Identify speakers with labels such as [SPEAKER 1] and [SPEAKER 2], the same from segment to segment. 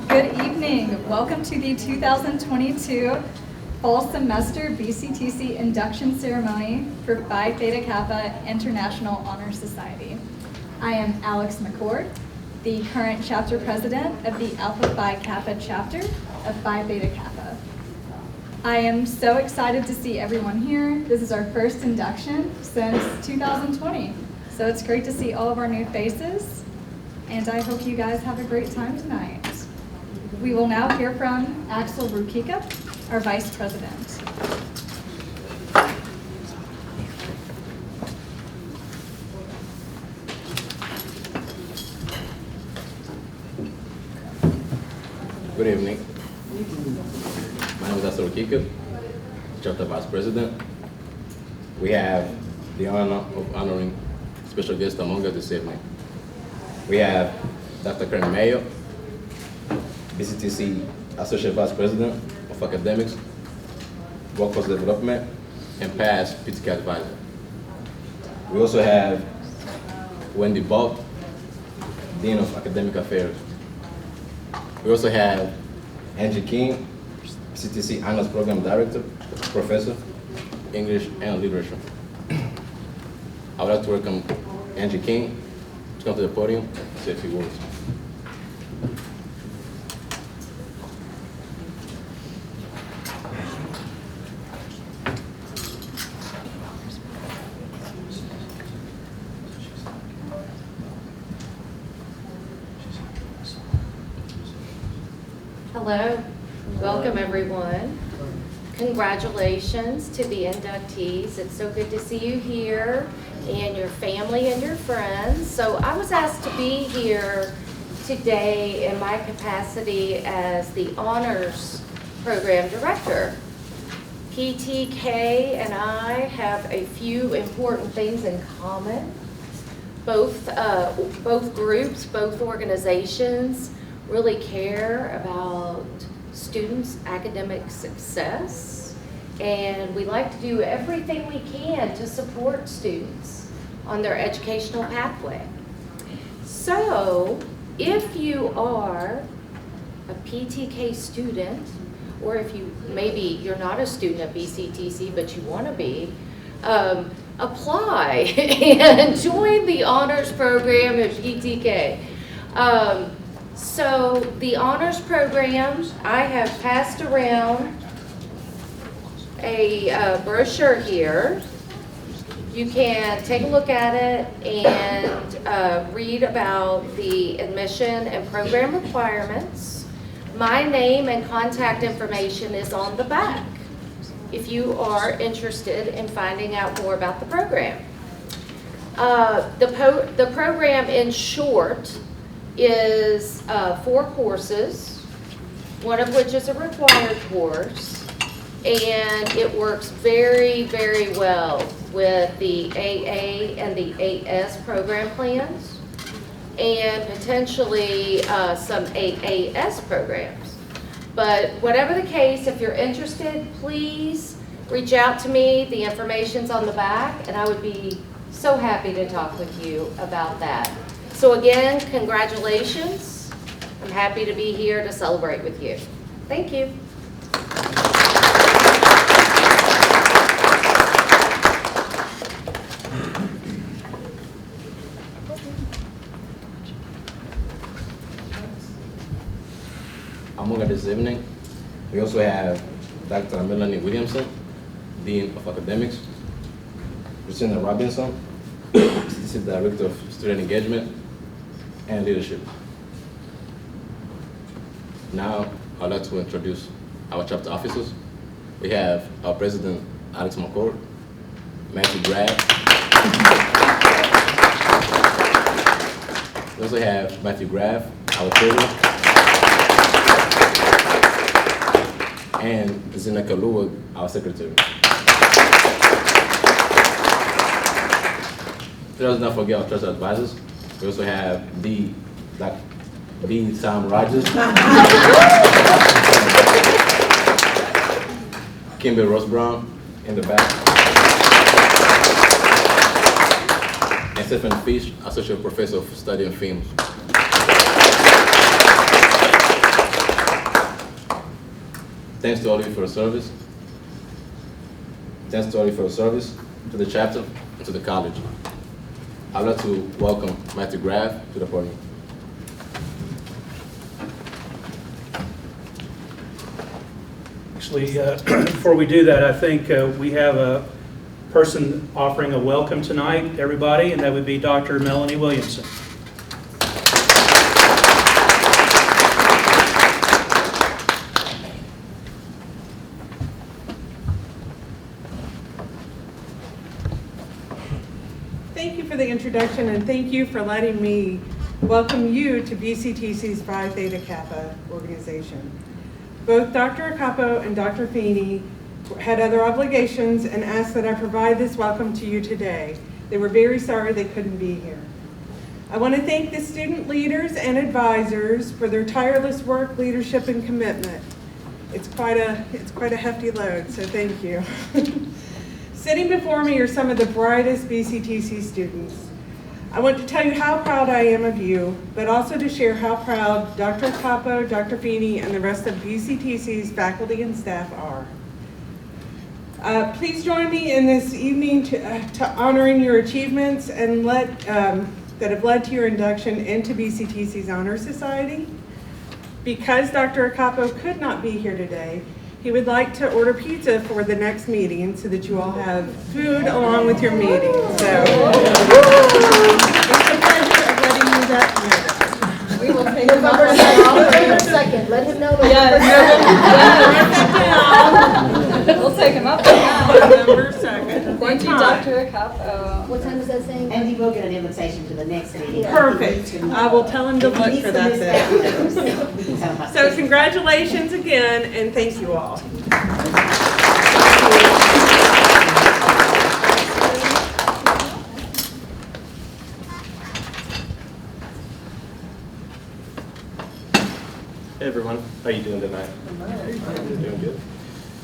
[SPEAKER 1] Good evening. Welcome to the 2022 Fall Semester BCTC Induction Ceremony for Phi Theta Kappa International Honor Society. I am Alex McCord, the current chapter president of the Alpha Phi Kappa chapter of Phi Theta Kappa. I am so excited to see everyone here. This is our first induction since 2020. So it's great to see all of our new faces, and I hope you guys have a great time tonight. We will now hear from Axel Rukika, our Vice President.
[SPEAKER 2] Good evening. My name is Axel Rukika, Chapter Vice President. We have the honor of honoring special guests among us this evening. We have Dr. Karen Mayo, BCTC Associate Vice President of Academics, Workforce Development, and past PTK Advisor. We also have Wendy Balk, Dean of Academic Affairs. We also have Angie King, BCTC Honors Program Director, Professor, English and Literature. I would like to welcome Angie King to come to the podium and say a few words.
[SPEAKER 3] Hello, welcome everyone. Congratulations to the inductees. It's so good to see you here and your family and your friends. So I was asked to be here today in my capacity as the Honors Program Director. PTK and I have a few important things in common. Both groups, both organizations really care about students' academic success, and we like to do everything we can to support students on their educational pathway. So, if you are a PTK student, or if maybe you're not a student at BCTC but you want to be, apply and join the honors program at PTK. So the honors program, I have passed around a brochure here. You can take a look at it and read about the admission and program requirements. My name and contact information is on the back if you are interested in finding out more about the program. The program in short is 4 courses, one of which is a required course, and it works very, very well with the AA and the AS program plans, and potentially some AAS programs. But whatever the case, if you're interested, please reach out to me. The information's on the back, and I would be so happy to talk with you about that. So again, congratulations. I'm happy to be here to celebrate with you. Thank you.
[SPEAKER 2] Among us this evening, we also have Dr. Melanie Williamson, Dean of Academics, Christina Robinson, Assistant Director of Student Engagement and Leadership. Now, I'd like to introduce our chapter officers. We have our President, Alex McCord, Matthew Grab. We also have Matthew Grab, our Treasurer, and Zina Kalua, our Secretary. Let's not forget our trust advisors. We also have D. Sam Rogers, Kimber Ross Brown in the back, and Stephen Fish, Associate Professor of Study and Films. Thanks to all of you for the service. Thanks to all of you for the service, to the chapter, and to the college. I'd like to welcome Matthew Graff to the podium.
[SPEAKER 4] Actually, before we do that, I think we have a person offering a welcome tonight, everybody, and that would be Dr. Melanie Williamson.
[SPEAKER 5] Thank you for the introduction, and thank you for letting me welcome you to BCTC's Phi Theta Kappa organization. Both Dr. Acapo and Dr. Feeney had other obligations and asked that I provide this welcome to you today. They were very sorry they couldn't be here. I want to thank the student leaders and advisors for their tireless work, leadership, and commitment. It's quite a hefty load, so thank you. Sitting before me are some of the brightest BCTC students. I want to tell you how proud I am of you, but also to share how proud Dr. Capo, Dr. Feeney, and the rest of BCTC's faculty and staff are. Please join me in this evening to honoring your achievements and that have led to your induction into BCTC's Honor Society. Because Dr. Capo could not be here today, he would like to order pizza for the next meeting so that you all have food along with your meeting. So it's a pleasure of letting you that.
[SPEAKER 3] We will take November 2nd. Let him know.
[SPEAKER 1] We'll take him up on that.
[SPEAKER 5] November 2nd.
[SPEAKER 1] Thank you, Dr. Capo.
[SPEAKER 3] What time is that saying?
[SPEAKER 6] And he will get an invitation to the next meeting.
[SPEAKER 5] Perfect. I will tell him to look for that then. So congratulations again, and thank you all.
[SPEAKER 7] Hey everyone, how you doing tonight? Doing good.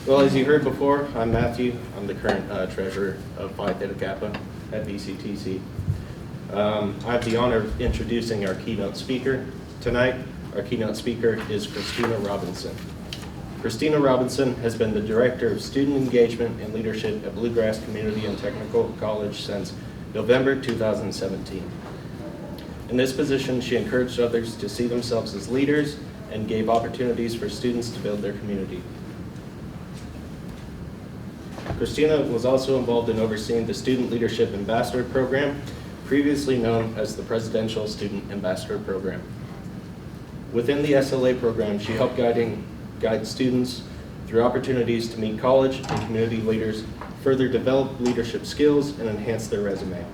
[SPEAKER 7] Well, as you heard before, I'm Matthew. I'm the current treasurer of Phi Theta Kappa at BCTC. I have the honor of introducing our keynote speaker tonight. Our keynote speaker is Christina Robinson. Christina Robinson has been the Director of Student Engagement and Leadership at Bluegrass Community and Technical College since November 2017. In this position, she encouraged others to see themselves as leaders and gave opportunities for students to build their community. Christina was also involved in overseeing the Student Leadership Ambassador Program, previously known as the Presidential Student Ambassador Program. Within the SLA program, she helped guide students through opportunities to meet college and community leaders, further develop leadership skills, and enhance their resume.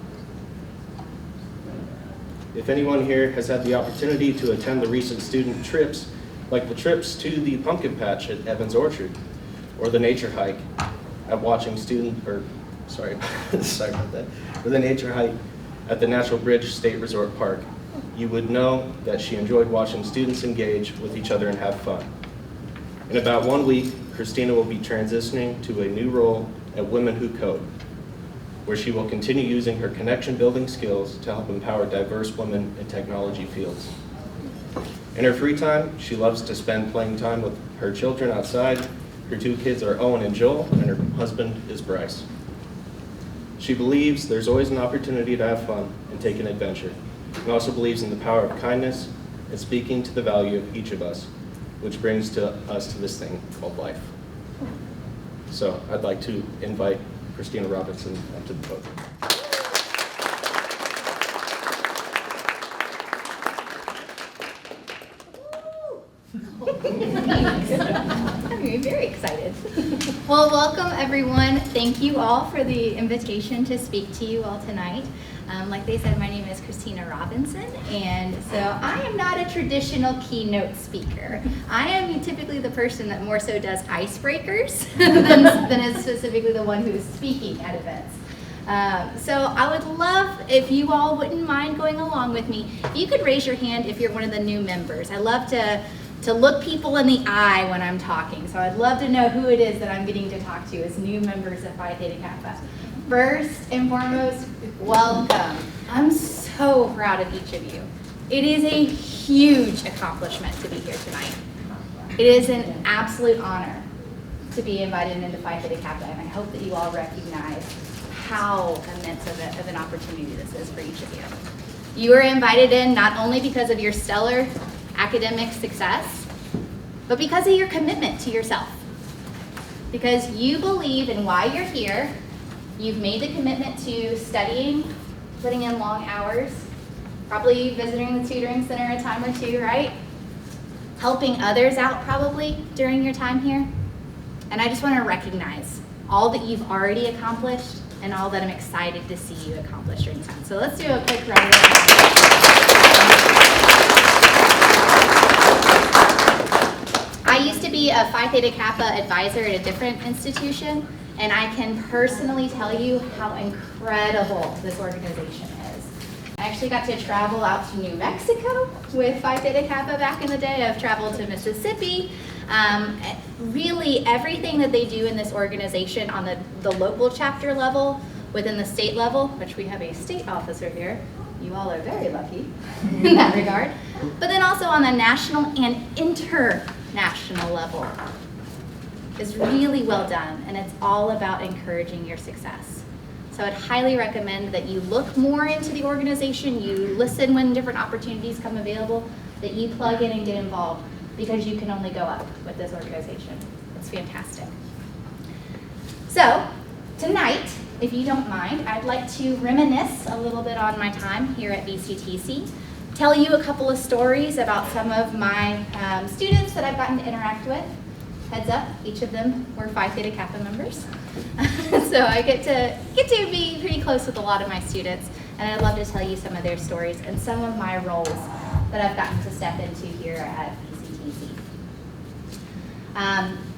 [SPEAKER 7] If anyone here has had the opportunity to attend the recent student trips, like the trips to the pumpkin patch at Evans Orchard, or the nature hike at sorry about that, or the nature hike at the Natural Bridge State Resort Park, you would know that she enjoyed watching students engage with each other and have fun. In about 1 week, Christina will be transitioning to a new role at Women Who Code, where she will continue using her connection building skills to help empower diverse women in technology fields. In her free time, she loves to spend playing time with her children outside. Her 2 kids are Owen and Joel, and her husband is Bryce. She believes there's always an opportunity to have fun and take an adventure, and also believes in the power of kindness and speaking to the value of each of us, which brings us to this thing called life. So I'd like to invite Christina Robinson up to the podium.
[SPEAKER 8] I'm very excited. Well, welcome everyone. Thank you all for the invitation to speak to you all tonight. Like they said, my name is Christina Robinson, and so I am not a traditional keynote speaker. I am typically the person that more so does icebreakers than is specifically the one who is speaking at events. So I would love if you all wouldn't mind going along with me. If you could raise your hand if you're one of the new members. I love to look people in the eye when I'm talking. So I'd love to know who it is that I'm getting to talk to as new members of Phi Theta Kappa. First and foremost, welcome. I'm so proud of each of you. It is a huge accomplishment to be here tonight. It is an absolute honor to be invited into Phi Theta Kappa, and I hope that you all recognize how immense of an opportunity this is for each of you. You are invited in not only because of your stellar academic success, but because of your commitment to yourself. Because you believe in why you're here, you've made the commitment to studying, putting in long hours, probably visiting the tutoring center a time or two, right? Helping others out probably during your time here. And I just want to recognize all that you've already accomplished and all that I'm excited to see you accomplish during time. So let's do a quick round of applause. I used to be a Phi Theta Kappa advisor at a different institution, and I can personally tell you how incredible this organization is. I actually got to travel out to New Mexico with Phi Theta Kappa back in the day. I've traveled to Mississippi. Really, everything that they do in this organization on the local chapter level, within the state level, which we have a state officer here. You all are very lucky in that regard. But then also on the national and international level is really well done, and it's all about encouraging your success. So I'd highly recommend that you look more into the organization, you listen when different opportunities come available, that you plug in and get involved, because you can only go up with this organization. It's fantastic. So tonight, if you don't mind, I'd like to reminisce a little bit on my time here at BCTC, tell you a couple of stories about some of my students that I've gotten to interact with. Heads up, each of them were Phi Theta Kappa members. So I get to be pretty close with a lot of my students, and I'd love to tell you some of their stories and some of my roles that I've gotten to step into here at BCTC.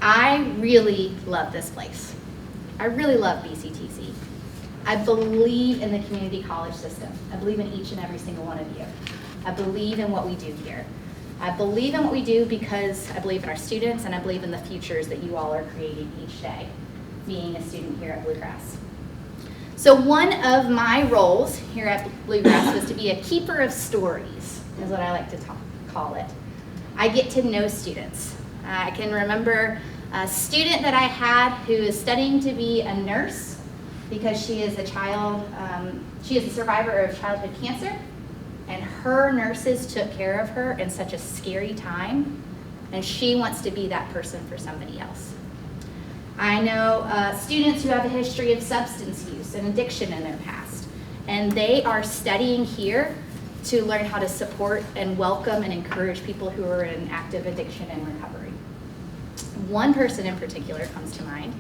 [SPEAKER 8] I really love this place. I really love BCTC. I believe in the community college system. I believe in each and every single one of you. I believe in what we do here. I believe in what we do because I believe in our students, and I believe in the futures that you all are creating each day, being a student here at Bluegrass. So one of my roles here at Bluegrass was to be a keeper of stories, is what I like to call it. I get to know students. I can remember a student that I had who is studying to be a nurse because she is a survivor of childhood cancer, and her nurses took care of her in such a scary time, and she wants to be that person for somebody else. I know students who have a history of substance use and addiction in their past, and they are studying here to learn how to support and welcome and encourage people who are in active addiction and recovery. One person in particular comes to mind.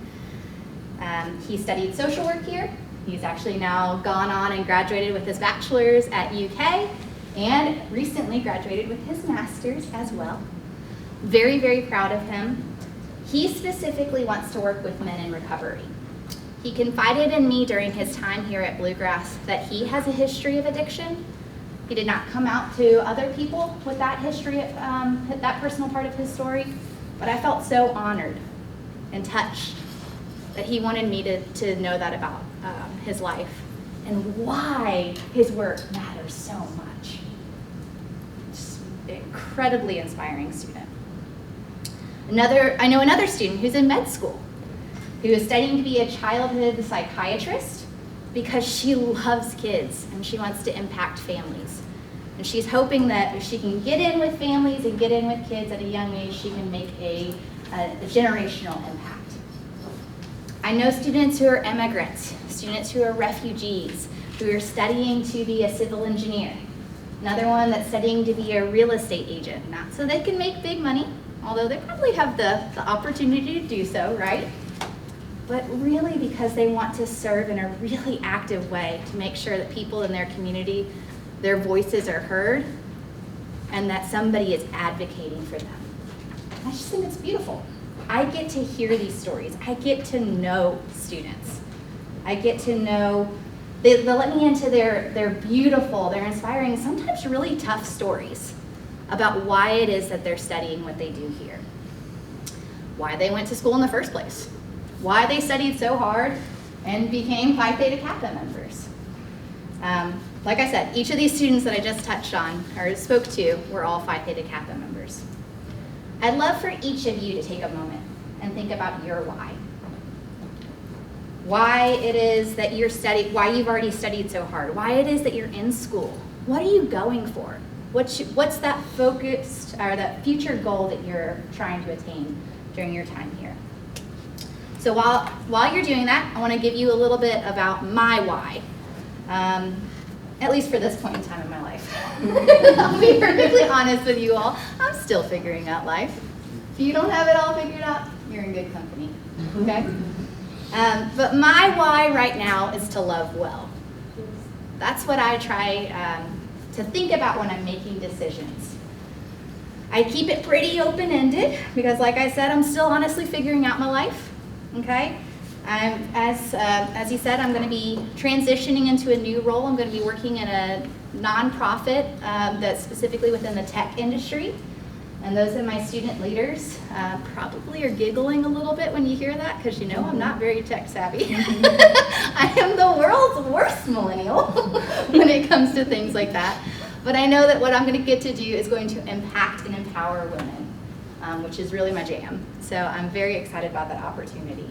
[SPEAKER 8] He studied social work here. He's actually now gone on and graduated with his bachelor's at UK and recently graduated with his master's as well. Very, very proud of him. He specifically wants to work with men in recovery. He confided in me during his time here at Bluegrass that he has a history of addiction. He did not come out to other people with that history, that personal part of his story, but I felt so honored and touched that he wanted me to know that about his life and why his work matters so much. Just an incredibly inspiring student. I know another student who's in med school, who is studying to be a childhood psychiatrist because she loves kids and she wants to impact families. And she's hoping that if she can get in with families and get in with kids at a young age, she can make a generational impact. I know students who are immigrants, students who are refugees, who are studying to be a civil engineer. Another one that's studying to be a real estate agent, not so they can make big money, although they probably have the opportunity to do so, right? But really because they want to serve in a really active way to make sure that people in their community, their voices are heard, and that somebody is advocating for them. I just think it's beautiful. I get to hear these stories. I get to know students. I get to know, they let me into their beautiful, their inspiring, sometimes really tough stories about why it is that they're studying what they do here. Why they went to school in the first place. Why they studied so hard and became Phi Theta Kappa members. Like I said, each of these students that I just touched on or spoke to were all Phi Theta Kappa members. I'd love for each of you to take a moment and think about your why. Why it is that you're studying, why you've already studied so hard, why it is that you're in school. What are you going for? What's that focused or that future goal that you're trying to attain during your time here? So while you're doing that, I want to give you a little bit about my why, at least for this point in time in my life. I'll be perfectly honest with you all. I'm still figuring out life. If you don't have it all figured out, you're in good company, okay? But my why right now is to love well. That's what I try to think about when I'm making decisions. I keep it pretty open-ended because, like I said, I'm still honestly figuring out my life, okay? As you said, I'm going to be transitioning into a new role. I'm going to be working in a nonprofit that's specifically within the tech industry. And those of my student leaders probably are giggling a little bit when you hear that because you know I'm not very tech savvy. I am the world's worst millennial when it comes to things like that. But I know that what I'm going to get to do is going to impact and empower women, which is really my jam. So I'm very excited about that opportunity.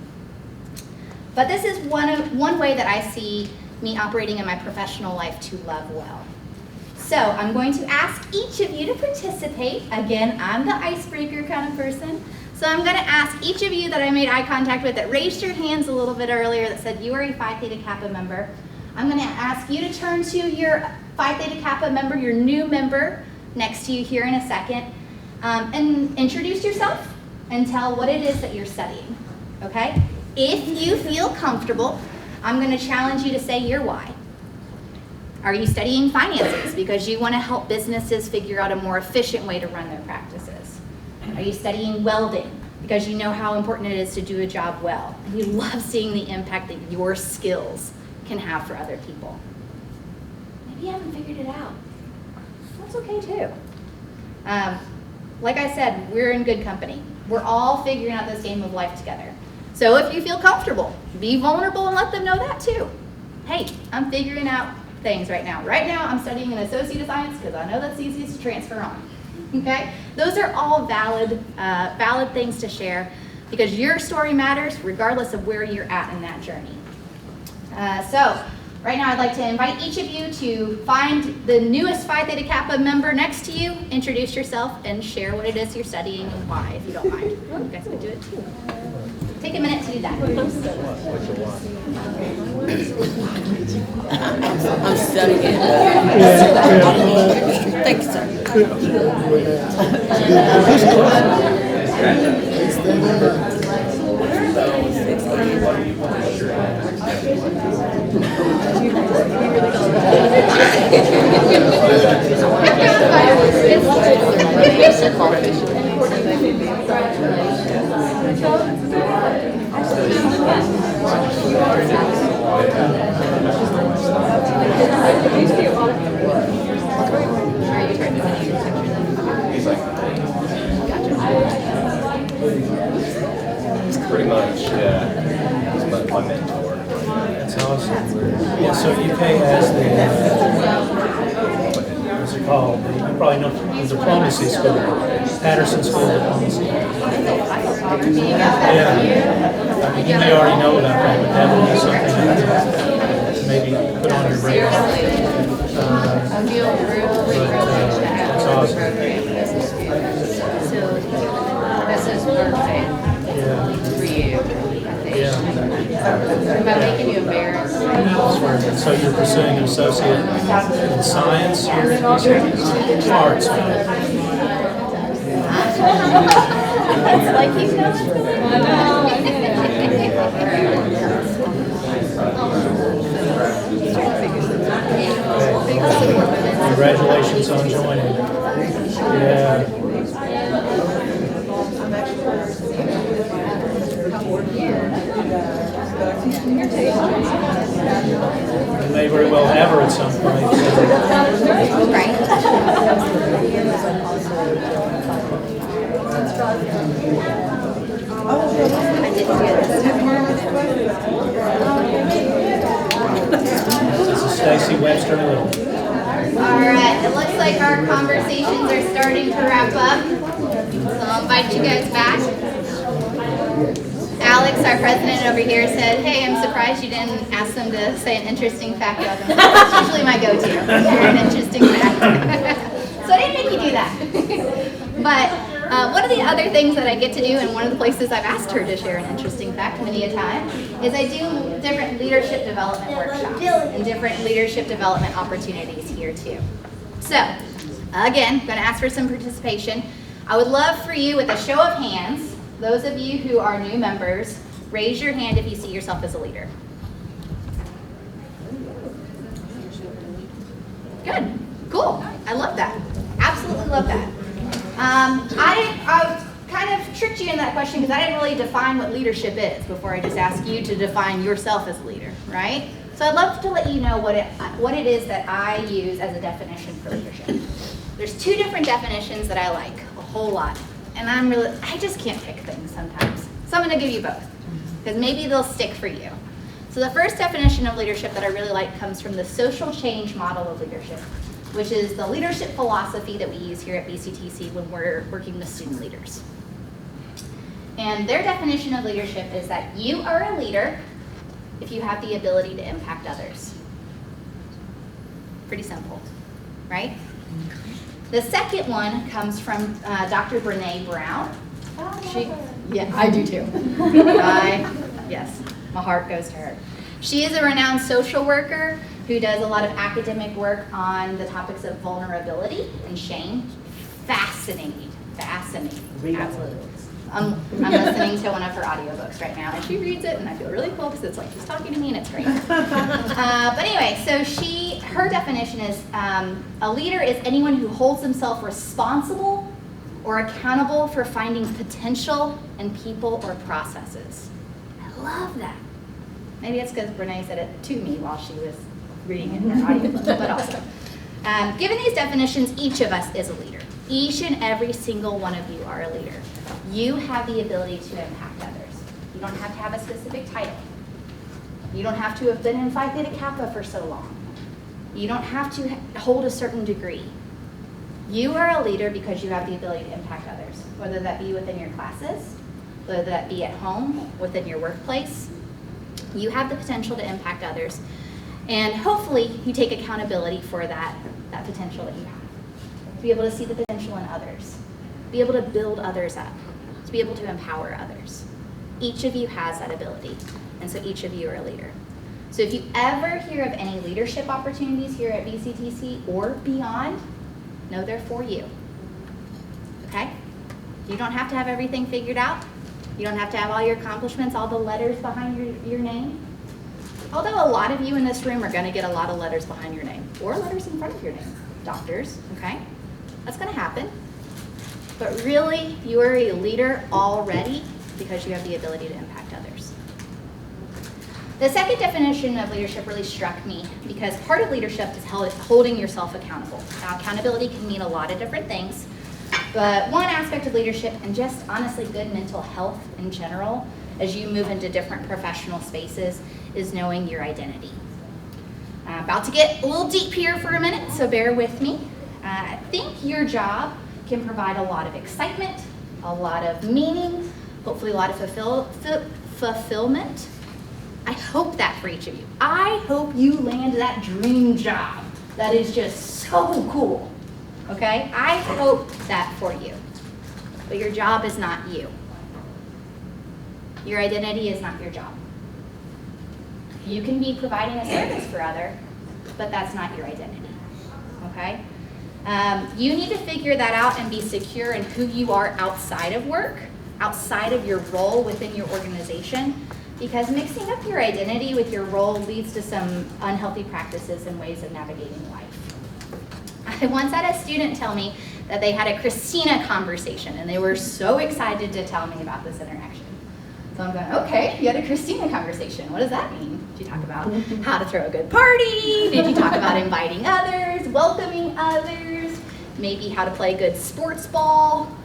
[SPEAKER 8] But this is one way that I see me operating in my professional life to love well. So I'm going to ask each of you to participate. Again, I'm the icebreaker kind of person. So I'm going to ask each of you that I made eye contact with that raised your hands a little bit earlier that said you are a Phi Theta Kappa member. I'm going to ask you to turn to your Phi Theta Kappa member, your new member, next to you here in a second, and introduce yourself and tell what it is that you're studying, okay? If you feel comfortable, I'm going to challenge you to say your why. Are you studying finances because you want to help businesses figure out a more efficient way to run their practices? Are you studying welding because you know how important it is to do a job well? And you love seeing the impact that your skills can have for other people. Maybe you haven't figured it out. That's okay too. Like I said, we're in good company. We're all figuring out this game of life together. So if you feel comfortable, be vulnerable and let them know that too. Hey, I'm figuring out things right now. Right now, I'm studying an Associate of Science because I know that's the easiest to transfer on. Okay? Those are all valid things to share because your story matters regardless of where you're at in that journey. So right now, I'd like to invite each of you to find the newest Phi Theta Kappa member next to you, introduce yourself, and share what it is you're studying and why, if you don't mind. You guys can do it too. Take a minute to do that.
[SPEAKER 9] I'm studying. Thanks, sir.
[SPEAKER 7] Pretty much, yeah. He's my mentor.
[SPEAKER 4] That's awesome. Yeah, so UK has the, what's it called? You probably know the diplomacy school, Patterson School of Diplomacy. Yeah. I mean, you may already know about that, but that would be something to maybe put on your radar. That's awesome.
[SPEAKER 3] This is perfect
[SPEAKER 4] Yeah.
[SPEAKER 3] for you.
[SPEAKER 4] Yeah.
[SPEAKER 3] Am I making you embarrassed?
[SPEAKER 4] So you're pursuing an associate in science here at BCTC? Arts.
[SPEAKER 8] It's like he's going.
[SPEAKER 4] Congratulations on joining. Yeah. You may very well have her at some point.
[SPEAKER 8] Right.
[SPEAKER 4] This is Stacy Webster Little.
[SPEAKER 8] All right, it looks like our conversations are starting to wrap up. So I'll invite you guys back. Alex, our president over here, said, hey, I'm surprised you didn't ask them to say an interesting fact about themselves. That's usually my go-to. Share an interesting fact. So I didn't make you do that. But one of the other things that I get to do, and one of the places I've asked her to share an interesting fact many a time, is I do different leadership development workshops and different leadership development opportunities here too. So, again, I'm going to ask for some participation. I would love for you, with a show of hands, those of you who are new members, raise your hand if you see yourself as a leader. Good. Cool. I love that. Absolutely love that. I kind of tricked you in that question because I didn't really define what leadership is before I just asked you to define yourself as a leader, right? So I'd love to let you know what it is that I use as a definition for leadership. There's two different definitions that I like a whole lot, and I just can't pick things sometimes. So I'm going to give you both because maybe they'll stick for you. So the first definition of leadership that I really like comes from the social change model of leadership, which is the leadership philosophy that we use here at BCTC when we're working with student leaders. And their definition of leadership is that you are a leader if you have the ability to impact others. Pretty simple, right? The second one comes from Dr. Brene Brown. Yeah, I do too. Yes, my heart goes to her. She is a renowned social worker who does a lot of academic work on the topics of vulnerability and shame. Fascinating, absolutely. I'm listening to one of her audiobooks right now, and she reads it, and I feel really cool because it's like she's talking to me, and it's great. But anyway, so her definition is a leader is anyone who holds himself responsible or accountable for finding potential in people or processes. I love that. Maybe it's because Brene said it to me while she was reading it in her audiobook, but also. Given these definitions, each of us is a leader. Each and every single one of you are a leader. You have the ability to impact others. You don't have to have a specific title. You don't have to have been in Phi Theta Kappa for so long. You don't have to hold a certain degree. You are a leader because you have the ability to impact others, whether that be within your classes, whether that be at home, within your workplace. You have the potential to impact others, and hopefully you take accountability for that potential that you have. To be able to see the potential in others, be able to build others up, to be able to empower others. Each of you has that ability, and so each of you are a leader. So if you ever hear of any leadership opportunities here at BCTC or beyond, know they're for you, okay? You don't have to have everything figured out. You don't have to have all your accomplishments, all the letters behind your name. Although a lot of you in this room are gonna get a lot of letters behind your name, or letters in front of your name, doctors, okay? That's gonna happen. But really, you are a leader already because you have the ability to impact others. The second definition of leadership really struck me because part of leadership is holding yourself accountable. Now, accountability can mean a lot of different things, but one aspect of leadership, and just honestly good mental health in general, as you move into different professional spaces, is knowing your identity. I'm about to get a little deep here for a minute, so bear with me. I think your job can provide a lot of excitement, a lot of meaning, hopefully a lot of fulfillment. I hope that for each of you. I hope you land that dream job that is just so cool, okay? I hope that for you. But your job is not you. Your identity is not your job. You can be providing a service for others, but that's not your identity, okay? You need to figure that out and be secure in who you are outside of work, outside of your role within your organization, because mixing up your identity with your role leads to some unhealthy practices and ways of navigating life. I once had a student tell me that they had a Christina conversation, and they were so excited to tell me about this interaction. So I'm going, okay, you had a Christina conversation. What does that mean? Did you talk about how to throw a good party? Did you talk about inviting others, welcoming others? Maybe how to play good sports ball?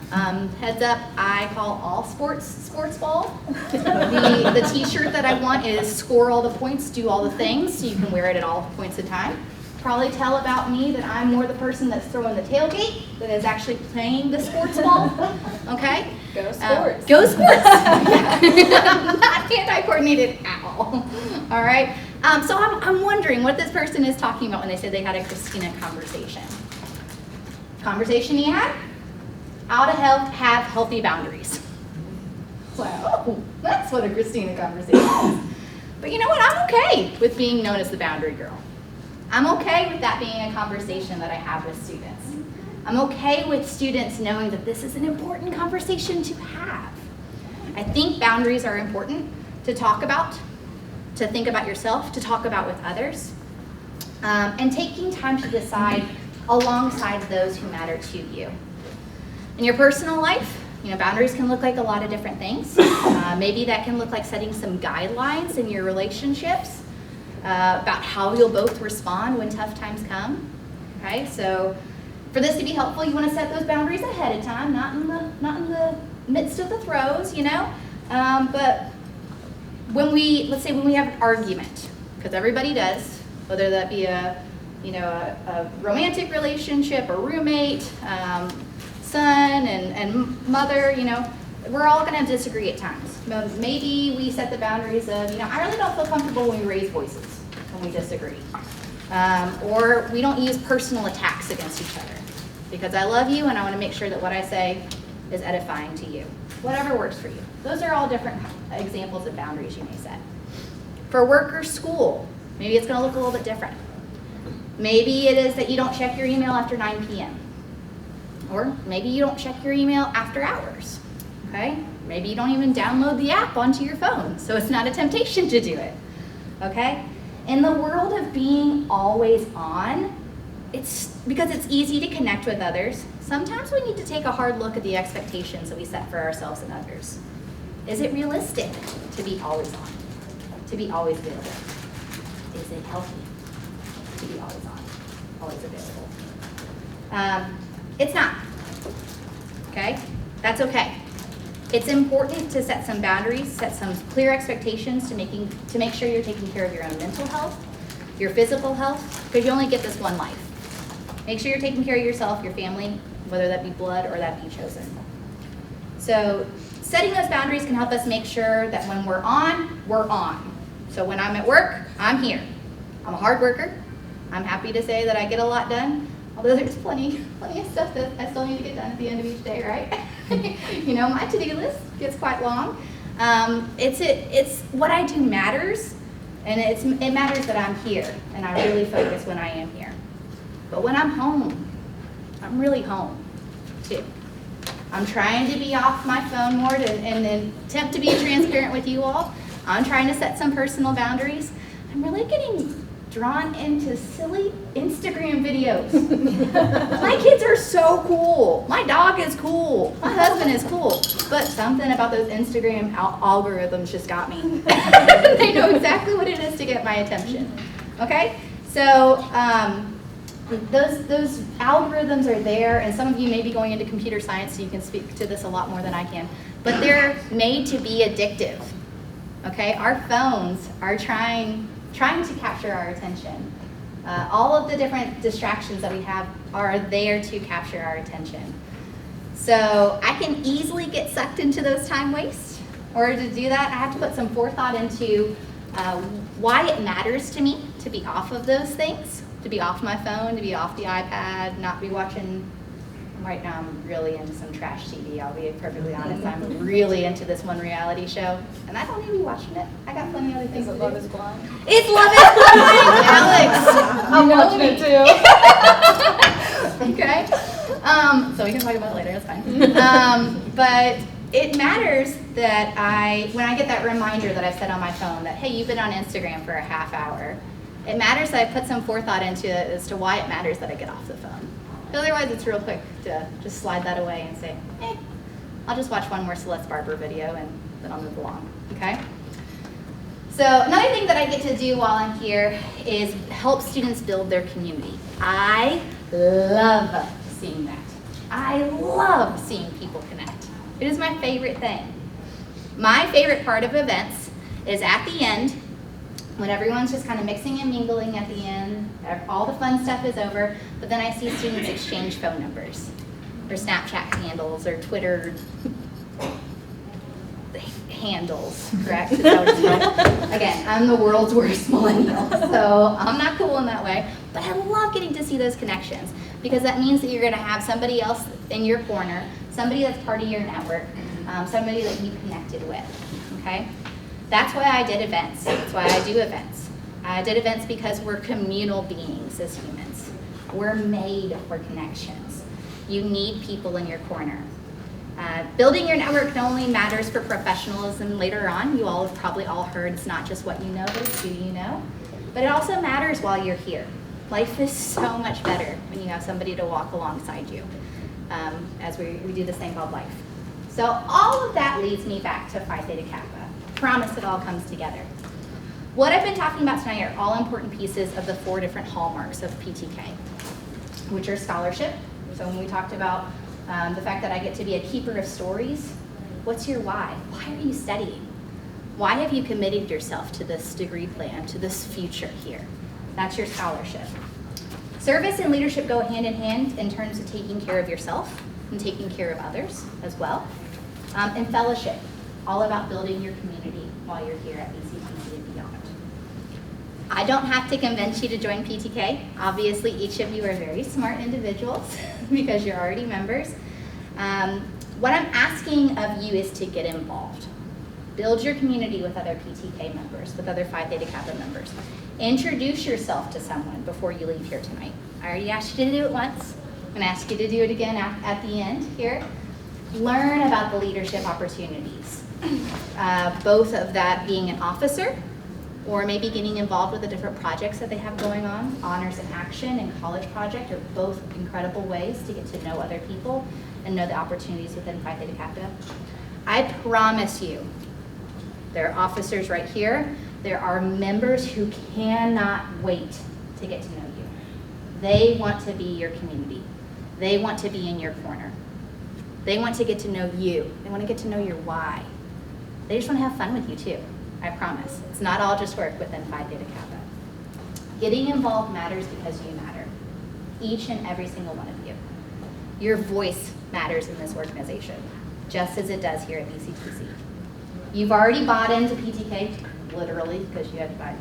[SPEAKER 8] Heads up, I call all sports ball. The t-shirt that I want is score all the points, do all the things, so you can wear it at all points in time. probably tell about me that I'm more the person that's throwing the tailgate than is actually playing the sports ball, okay?
[SPEAKER 1] Go sports.
[SPEAKER 8] Go sports. Not anti-coordinated at all right? So I'm wondering what this person is talking about when they said they had a Christina conversation. Conversation he had? How to have healthy boundaries. Wow, that's what a Christina conversation is. But you know what? I'm okay with being known as the boundary girl. I'm okay with that being a conversation that I have with students. I'm okay with students knowing that this is an important conversation to have. I think boundaries are important to talk about, to think about yourself, to talk about with others, and taking time to decide alongside those who matter to you. In your personal life, boundaries can look like a lot of different things. Maybe that can look like setting some guidelines in your relationships about how you'll both respond when tough times come. Okay, so for this to be helpful, you want to set those boundaries ahead of time, not in the midst of the throes, But let's say when we have an argument, because everybody does, whether that be a romantic relationship, a roommate, son and mother, we're all going to disagree at times. Maybe we set the boundaries of, I really don't feel comfortable when we raise voices, when we disagree. Or we don't use personal attacks against each other because I love you and I want to make sure that what I say is edifying to you. Whatever works for you. Those are all different examples of boundaries you may set. For work or school, maybe it's going to look a little bit different. Maybe it is that you don't check your email after 9 p.m. Or maybe you don't check your email after hours, okay? Maybe you don't even download the app onto your phone, so it's not a temptation to do it, okay? In the world of being always on, because it's easy to connect with others, sometimes we need to take a hard look at the expectations that we set for ourselves and others. Is it realistic to be always on, to be always available? Is it healthy to be always on, always available? It's not, okay? That's okay. It's important to set some boundaries, set some clear expectations to make sure you're taking care of your own mental health, your physical health, because you only get this one life. Make sure you're taking care of yourself, your family, whether that be blood or that be chosen. So setting those boundaries can help us make sure that when we're on, we're on. So when I'm at work, I'm here. I'm a hard worker. I'm happy to say that I get a lot done. Although there's plenty of stuff that I still need to get done at the end of each day, right? My to-do list gets quite long. It's what I do matters, and it matters that I'm here, and I really focus when I am here. But when I'm home, I'm really home, too. I'm trying to be off my phone more and attempt to be transparent with you all. I'm trying to set some personal boundaries. I'm really getting drawn into silly Instagram videos. My kids are so cool. My dog is cool. My husband is cool. But something about those Instagram algorithms just got me. They know exactly what it is to get my attention. Okay? So those algorithms are there, and some of you may be going into computer science, so you can speak to this a lot more than I can. But they're made to be addictive. Okay? Our phones are trying to capture our attention. All of the different distractions that we have are there to capture our attention. So I can easily get sucked into those time wastes. In order to do that, I have to put some forethought into why it matters to me to be off of those things, to be off my phone, to be off the iPad, not be watching. Right now I'm really into some trash TV, I'll be perfectly honest. I'm really into this one reality show, and I don't need to be watching it. I got plenty of other things to do.
[SPEAKER 1] Love is Blind?
[SPEAKER 8] It's Love is Blind, Alex!
[SPEAKER 1] I'm watching it too.
[SPEAKER 8] Okay, so we can talk about it later, that's fine. But it matters that when I get that reminder that I set on my phone that, hey, you've been on Instagram for a half hour, it matters that I put some forethought into it as to why it matters that I get off the phone. Otherwise, it's real quick to just slide that away and say, I'll just watch one more Celeste Barber video and then I'll move along, okay? So another thing that I get to do while I'm here is help students build their community. I love seeing that. I love seeing people connect. It is my favorite thing. My favorite part of events is at the end when everyone's just kind of mixing and mingling at the end, all the fun stuff is over, but then I see students exchange phone numbers, or Snapchat handles, or Twitter handles, correct? Is that what it's called? Again, I'm the world's worst millennial, so I'm not cool in that way, but I love getting to see those connections, because that means that you're gonna have somebody else in your corner, somebody that's part of your network, somebody that you connected with, okay? That's why I did events. That's why I do events. I did events because we're communal beings as humans. We're made for connections. You need people in your corner. Building your network not only matters for professionalism later on. You all have probably all heard it's not just what you know, but it's who you know. But it also matters while you're here. Life is so much better when you have somebody to walk alongside you, as we do this thing called life. So all of that leads me back to Phi Theta Kappa. Promise it all comes together. What I've been talking about tonight are all important pieces of the 4 different hallmarks of PTK, which are scholarship. So when we talked about the fact that I get to be a keeper of stories, what's your why? Why are you studying? Why have you committed yourself to this degree plan, to this future here? That's your scholarship. Service and leadership go hand in hand in terms of taking care of yourself and taking care of others as well. And fellowship, all about building your community while you're here at BCTC and beyond. I don't have to convince you to join PTK. Obviously, each of you are very smart individuals because you're already members. What I'm asking of you is to get involved. Build your community with other PTK members, with other Phi Theta Kappa members. Introduce yourself to someone before you leave here tonight. I already asked you to do it once. I'm going to ask you to do it again at the end here. Learn about the leadership opportunities. Both of that being an officer, or maybe getting involved with the different projects that they have going on. Honors in Action and College Project are both incredible ways to get to know other people and know the opportunities within Phi Theta Kappa. I promise you, there are officers right here. There are members who cannot wait to get to know you. They want to be your community. They want to be in your corner. They want to get to know you. They want to get to know your why. They just want to have fun with you too, I promise. It's not all just work within Phi Theta Kappa. Getting involved matters because you matter. Each and every single one of you. Your voice matters in this organization, just as it does here at BCTC. You've already bought into PTK, literally, because you had to buy,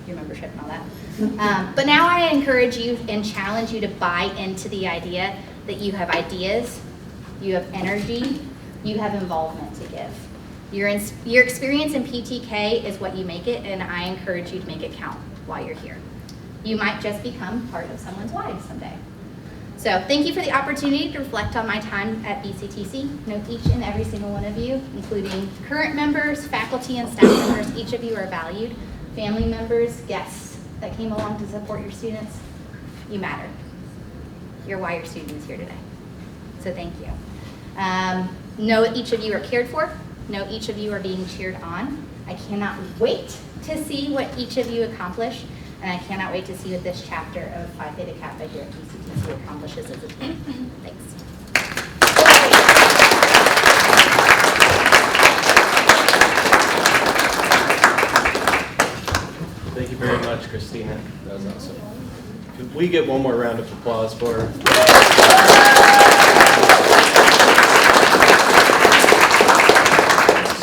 [SPEAKER 8] your membership and all that. But now I encourage you and challenge you to buy into the idea that you have ideas, you have energy, you have involvement to give. Your experience in PTK is what you make it, and I encourage you to make it count while you're here. You might just become part of someone's life someday. So thank you for the opportunity to reflect on my time at BCTC. Know each and every single one of you, including current members, faculty, and staff members. Each of you are valued. Family members, guests that came along to support your students, you matter. You're why your student is here today. So thank you. Know that each of you are cared for. Know each of you are being cheered on. I cannot wait to see what each of you accomplish, and I cannot wait to see what this chapter of Phi Theta Kappa here at BCTC accomplishes as a team. Thanks.
[SPEAKER 7] Thank you very much, Christina. That was awesome. Could we get one more round of applause for her?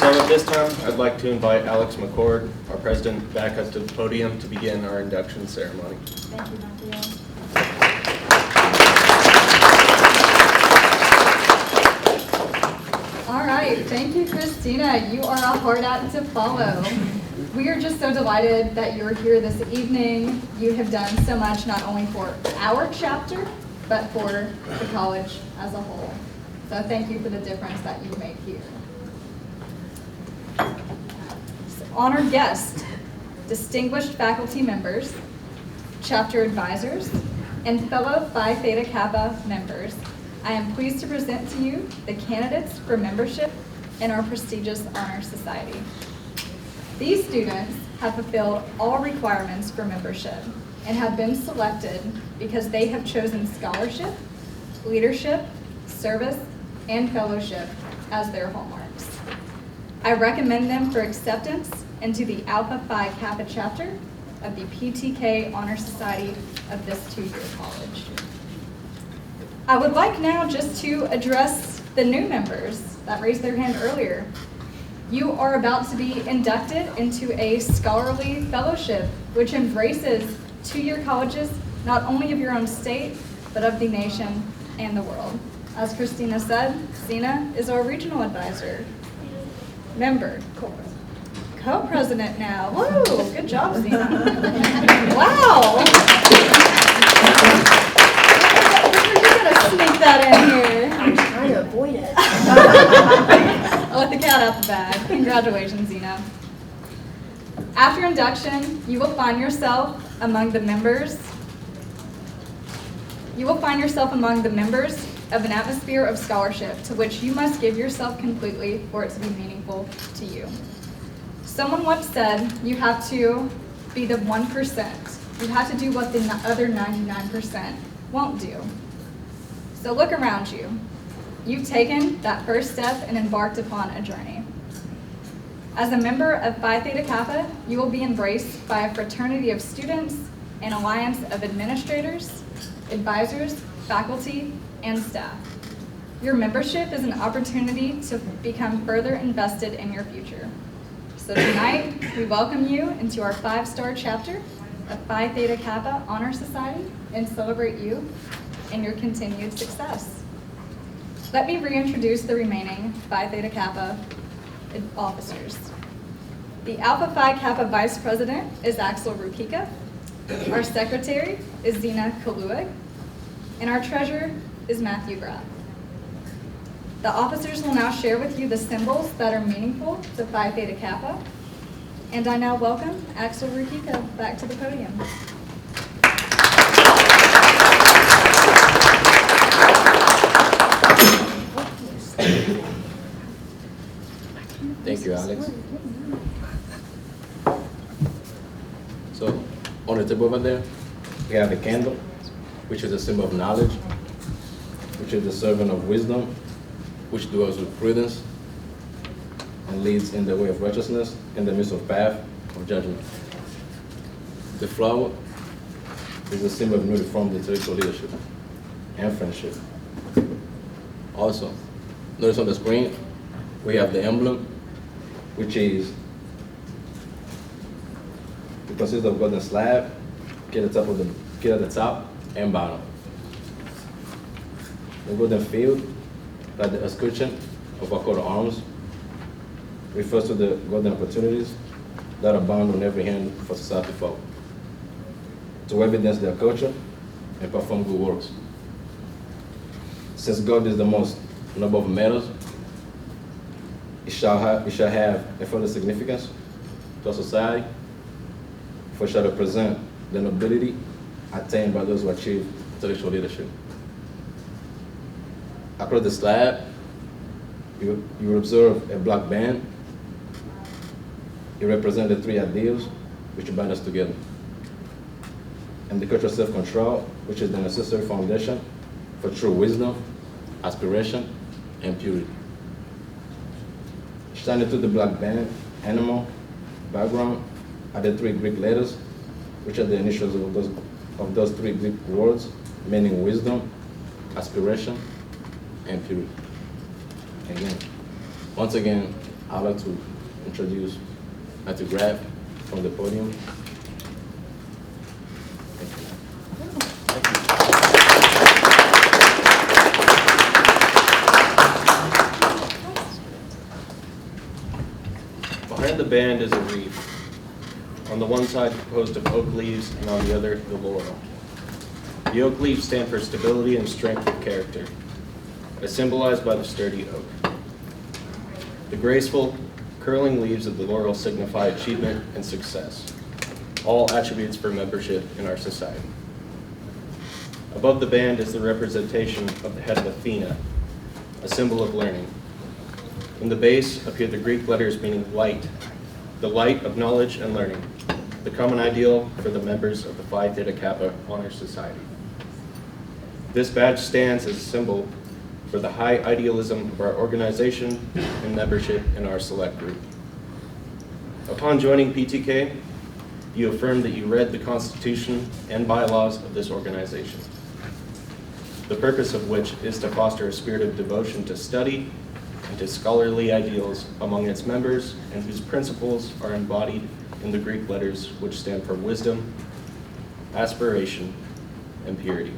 [SPEAKER 7] So at this time, I'd like to invite Alex McCord, our president, back up to the podium to begin our induction ceremony.
[SPEAKER 8] Thank you, Dr.
[SPEAKER 1] All right, thank you, Christina. You are a hard act to follow. We are just so delighted that you're here this evening. You have done so much, not only for our chapter, but for the college as a whole. So thank you for the difference that you make here. Honored guests, distinguished faculty members, chapter advisors, and fellow Phi Theta Kappa members, I am pleased to present to you the candidates for membership in our prestigious Honor Society. These students have fulfilled all requirements for membership and have been selected because they have chosen scholarship, leadership, service, and fellowship as their hallmarks. I recommend them for acceptance into the Alpha Phi Kappa chapter of the PTK Honor Society of this two-year college. I would like now just to address the new members that raised their hand earlier. You are about to be inducted into a scholarly fellowship, which embraces two-year colleges, not only of your own state, but of the nation and the world. As Christina said, Zena is our regional advisor. Member, co-president now. Woo, good job, Zena. Wow. You're gonna sneak that in here.
[SPEAKER 8] I'm trying to avoid it.
[SPEAKER 1] I'll let the cat out the bag. Congratulations, Zena. After induction, you will find yourself among the members. You will find yourself among the members of an atmosphere of scholarship to which you must give yourself completely for it to be meaningful to you. Someone once said you have to be the 1%. You have to do what the other 99% won't do. So look around you. You've taken that first step and embarked upon a journey. As a member of Phi Theta Kappa, you will be embraced by a fraternity of students, an alliance of administrators, advisors, faculty, and staff. Your membership is an opportunity to become further invested in your future. So tonight, we welcome you into our 5-star chapter of Phi Theta Kappa Honor Society and celebrate you and your continued success. Let me reintroduce the remaining Phi Theta Kappa officers. The Alpha Phi Kappa Vice President is Axel Rukika. Our Secretary is Zena Kaluig. And our Treasurer is Matthew Graff. The officers will now share with you the symbols that are meaningful to Phi Theta Kappa. And I now welcome Axel Rukika back to the podium.
[SPEAKER 2] Thank you, Alex. So, on the table over there, we have the candle, which is a symbol of knowledge, which is the servant of wisdom, which dwells with prudence and leads in the way of righteousness in the midst of path of judgment. The flower is a symbol of newly formed intellectual leadership and friendship. Also, notice on the screen, we have the emblem, which is, it consists of golden slab, key at the top and bottom. The golden field, like the escutcheon of our coat of arms, refers to the golden opportunities that abound on every hand for society folk to evidence their culture and perform good works. Since God is the most noble of matters, it shall have a further significance to our society, for it shall represent the nobility attained by those who achieve intellectual leadership. Across the slab, you will observe a black band. It represents the 3 ideals which bind us together. And the cultural self-control, which is the necessary foundation for true wisdom, aspiration, and purity. Shining through the black band, animal, background, are the 3 Greek letters, which are the initials of those 3 Greek words, meaning wisdom, aspiration, and purity. Once again, I'd like to introduce Matthew Graff from the podium. Thank you.
[SPEAKER 7] Behind the band is a wreath. On the one side composed of oak leaves, and on the other, the laurel. The oak leaves stand for stability and strength of character, as symbolized by the sturdy oak. The graceful, curling leaves of the laurel signify achievement and success, all attributes for membership in our society. Above the band is the representation of the head of Athena, a symbol of learning. In the base appear the Greek letters meaning light, the light of knowledge and learning, the common ideal for the members of the Phi Theta Kappa Honor Society. This badge stands as a symbol for the high idealism of our organization and membership in our select group. Upon joining PTK, you affirm that you read the Constitution and bylaws of this organization, the purpose of which is to foster a spirit of devotion to study and to scholarly ideals among its members, and whose principles are embodied in the Greek letters which stand for wisdom, aspiration, and purity.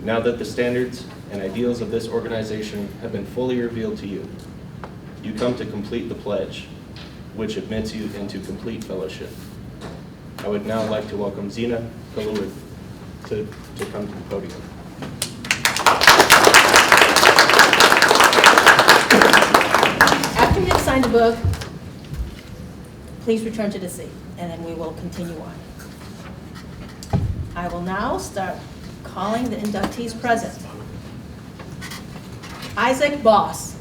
[SPEAKER 7] Now that the standards and ideals of this organization have been fully revealed to you, you come to complete the pledge, which admits you into complete fellowship. I would now like to welcome Zina Kaluwit to come to the podium.
[SPEAKER 9] After you have signed the book, please return to the seat, and then we will continue on. I will now start calling the inductees present. Isaac Boss.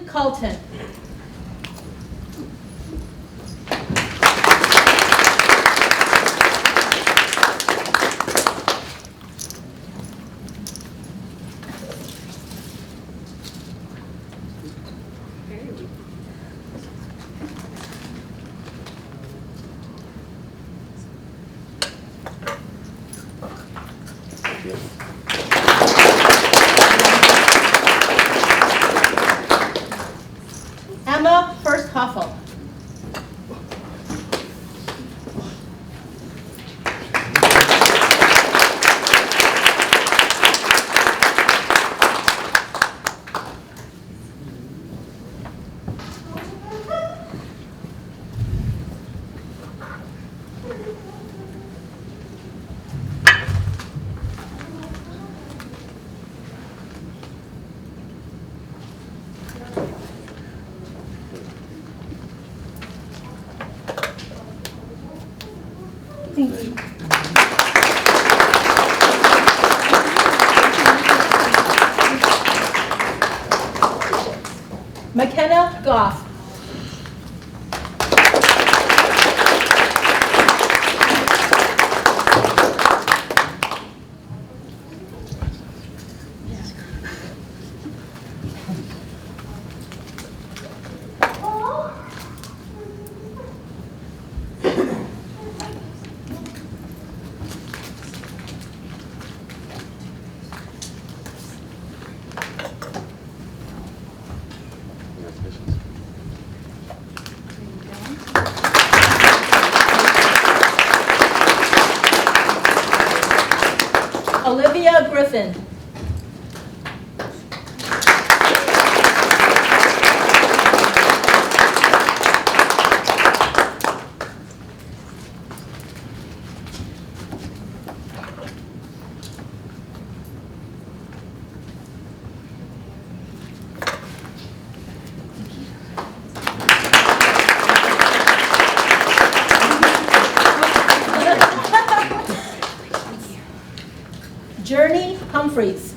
[SPEAKER 9] Colton. Emma First Huffle. Thank you. McKenna Goff. Olivia Griffin. Journey Humphreys.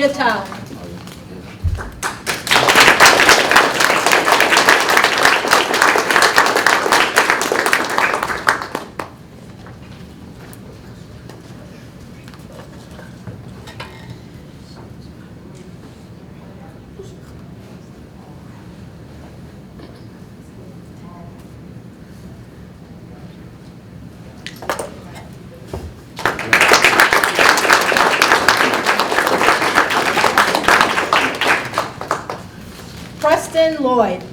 [SPEAKER 9] Jitao. Jason Lloyd.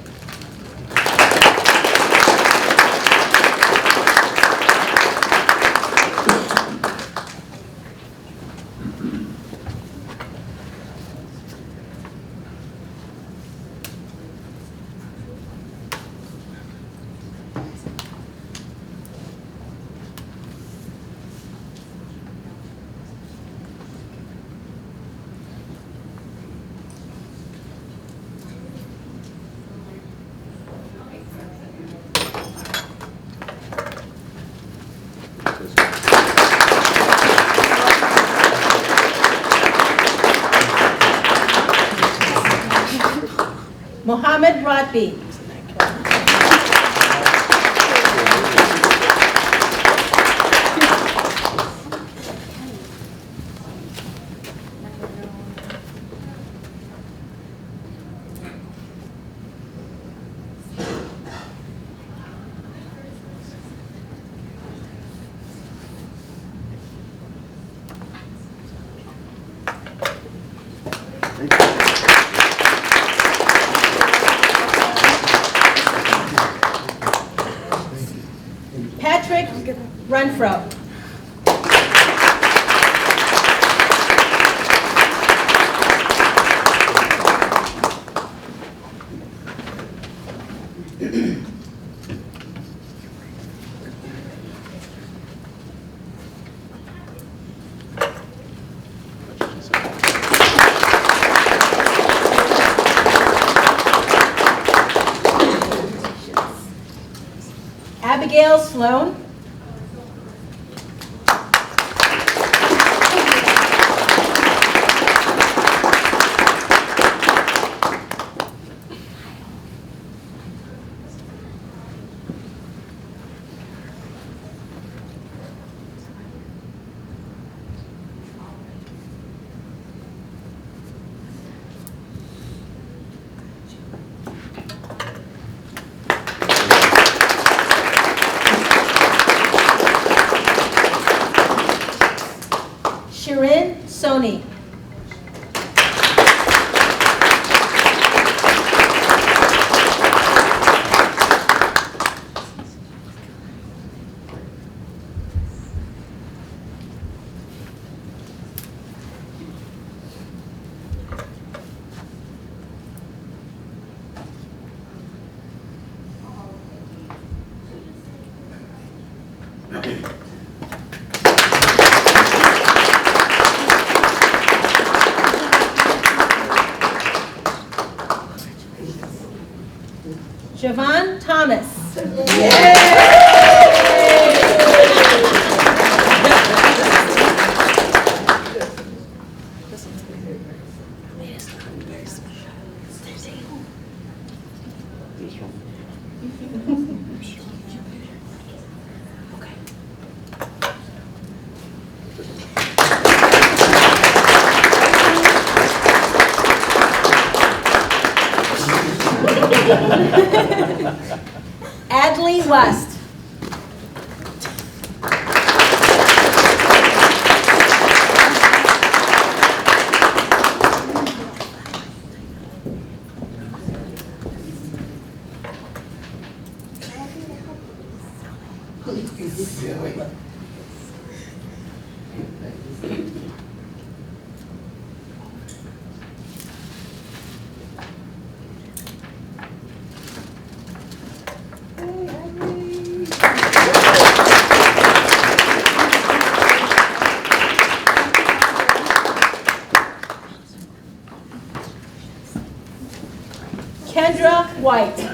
[SPEAKER 9] Mohammed Ratbi. Patrick Renfro. Abigail Sloan. Shirin Soni. Javon Thomas. Adley West. Kendra White.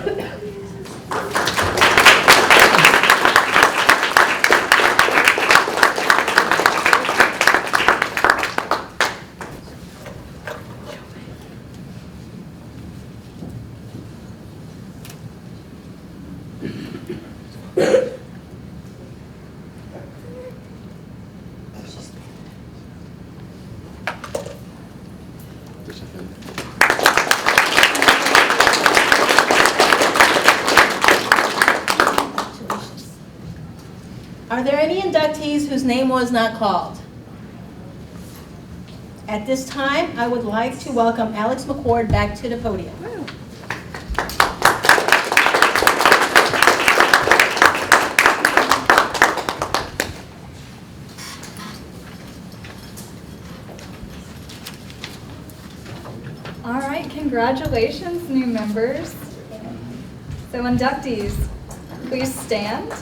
[SPEAKER 9] Are there any inductees whose name was not called? At this time, I would like to welcome Alex McCord back to the podium.
[SPEAKER 1] right, congratulations, new members. So inductees, please stand.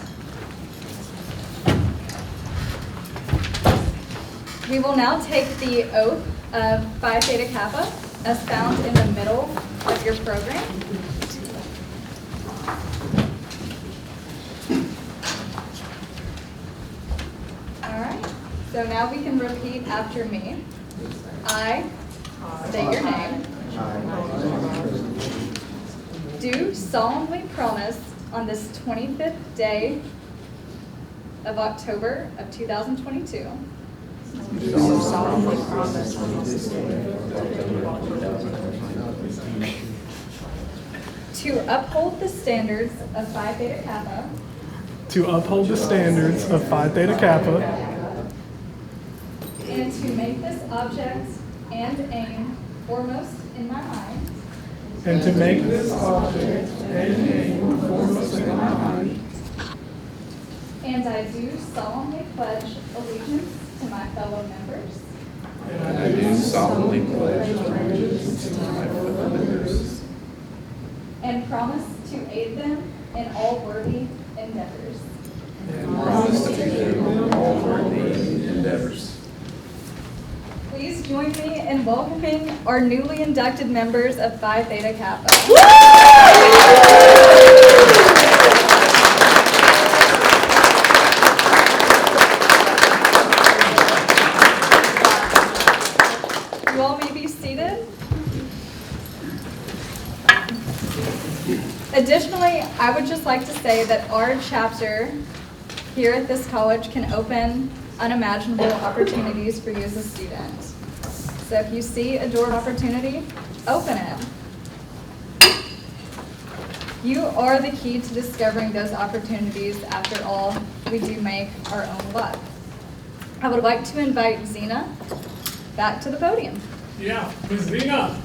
[SPEAKER 1] We will now take the oath of Phi Theta Kappa as found in the middle of your program. All right, so now we can repeat after me. I state your name. Do solemnly promise on this 25th day of October of 2022 to uphold the standards of Phi Theta Kappa
[SPEAKER 10] to uphold the standards of Phi Theta Kappa
[SPEAKER 1] and to make this object and aim foremost in my mind.
[SPEAKER 10] and to make this object and aim foremost in my mind.
[SPEAKER 1] And I do solemnly pledge allegiance to my fellow members
[SPEAKER 10] And I do solemnly pledge allegiance to my fellow members
[SPEAKER 1] and promise to aid them in all worthy endeavors.
[SPEAKER 10] and promise to aid them in all worthy endeavors.
[SPEAKER 1] Please join me in welcoming our newly inducted members of Phi Theta Kappa. You all may be seated. Additionally, I would just like to say that our chapter here at this college can open unimaginable opportunities for you as a student. So if you see a door of opportunity, open it. You are the key to discovering those opportunities. After all, we do make our own luck. I would like to invite Zena back to the podium.
[SPEAKER 10] Yeah, Ms. Zena.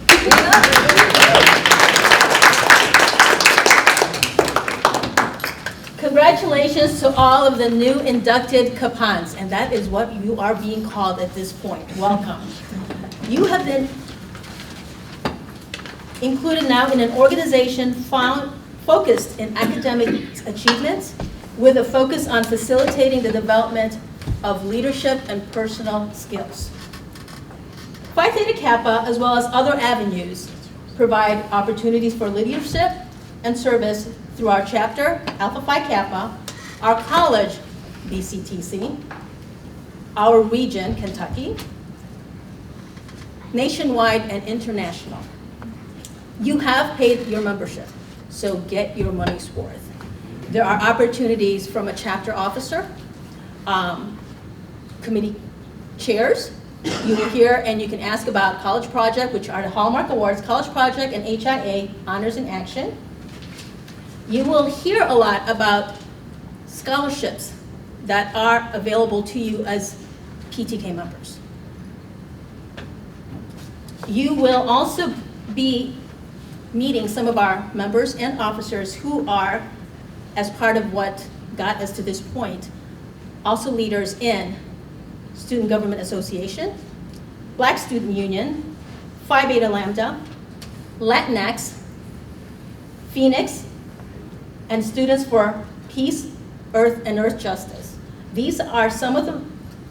[SPEAKER 9] Congratulations to all of the new inducted Kapans, and that is what you are being called at this point. Welcome. You have been included now in an organization focused in academic achievements with a focus on facilitating the development of leadership and personal skills. Phi Theta Kappa, as well as other avenues, provide opportunities for leadership and service through our chapter, Alpha Phi Kappa, our college, BCTC, our region, Kentucky, nationwide and international. You have paid your membership, so get your money's worth. There are opportunities from a chapter officer, committee chairs. You will hear and you can ask about College Project, which are the Hallmark Awards, College Project and HIA, Honors in Action. You will hear a lot about scholarships that are available to you as PTK members. You will also be meeting some of our members and officers who are, as part of what got us to this point, also leaders in Student Government Association, Black Student Union, Phi Beta Lambda, Latinx, Phoenix, and Students for Peace, Earth, and Earth Justice. These are some of the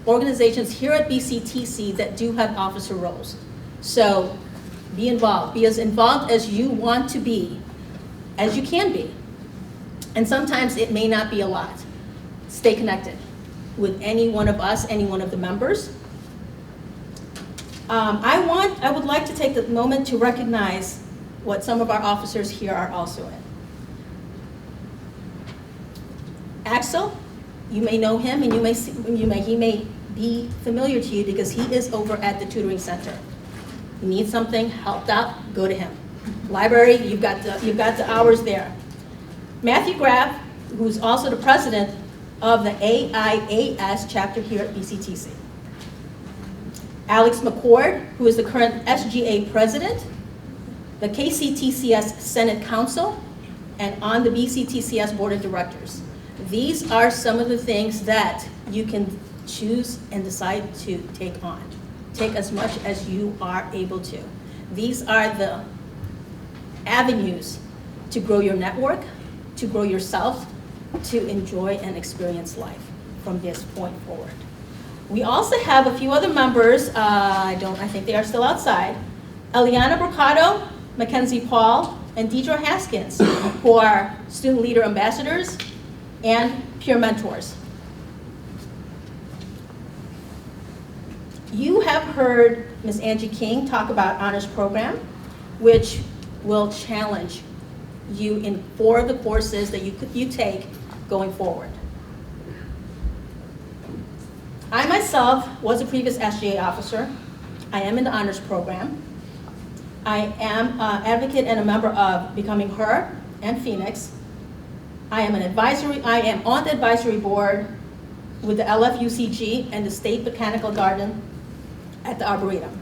[SPEAKER 9] organizations here at BCTC that do have officer roles. So be involved. Be as involved as you want to be, as you can be. And sometimes it may not be a lot. Stay connected with any one of us, any one of the members. I would like to take the moment to recognize what some of our officers here are also in. Axel, you may know him, and he may be familiar to you because he is over at the tutoring center. You need something helped out, go to him. Library, you've got the hours there. Matthew Graff, who's also the president of the AIAS chapter here at BCTC. Alex McCord, who is the current SGA president, the KCTCS Senate Council, and on the BCTCS Board of Directors. These are some of the things that you can choose and decide to take on. Take as much as you are able to. These are the avenues to grow your network, to grow yourself, to enjoy and experience life from this point forward. We also have a few other members, I think they are still outside. Eliana Brocado, Mackenzie Paul, and Deidre Haskins, who are student leader ambassadors and peer mentors. You have heard Ms. Angie King talk about honors program, which will challenge you in 4 of the courses that you take going forward. I myself was a previous SGA officer. I am in the honors program. I am an advocate and a member of Becoming Her and Phoenix. I am on the advisory board with the LFUCG and the State Botanical Garden at the Arboretum.